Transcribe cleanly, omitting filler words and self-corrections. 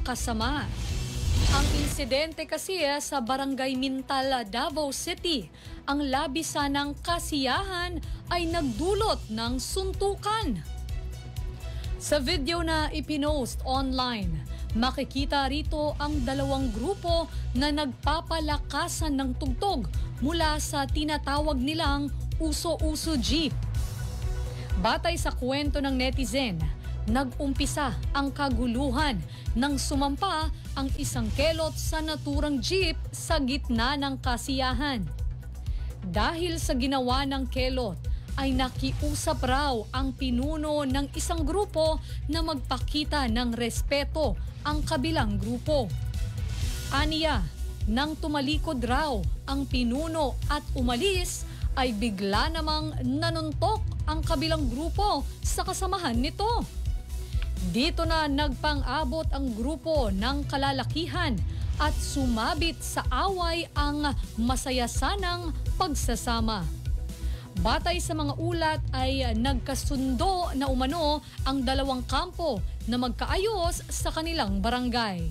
kasama. Ang insidente kasi sa Barangay Mintal, Davao City, ang labisanang kasiyahan ay nagdulot ng suntukan. Sa video na ipinost online, makikita rito ang dalawang grupo na nagpapalakasan ng tugtog mula sa tinatawag nilang uso-uso jeep. Batay sa kwento ng netizen, nag-umpisa ang kaguluhan nang sumampa ang isang kelot sa naturang jeep sa gitna ng kasiyahan. Dahil sa ginawa ng kelot, ay nakiusap raw ang pinuno ng isang grupo na magpakita ng respeto ang kabilang grupo. Aniya, nang tumalikod raw ang pinuno at umalis, ay bigla namang nanuntok ang kabilang grupo sa kasamahan nito. Dito na nagpang-abot ang grupo ng kalalakihan at sumabit sa away ang masaya sanang pagsasama. Batay sa mga ulat ay nagkasundo na umano ang dalawang kampo na magkaayos sa kanilang barangay.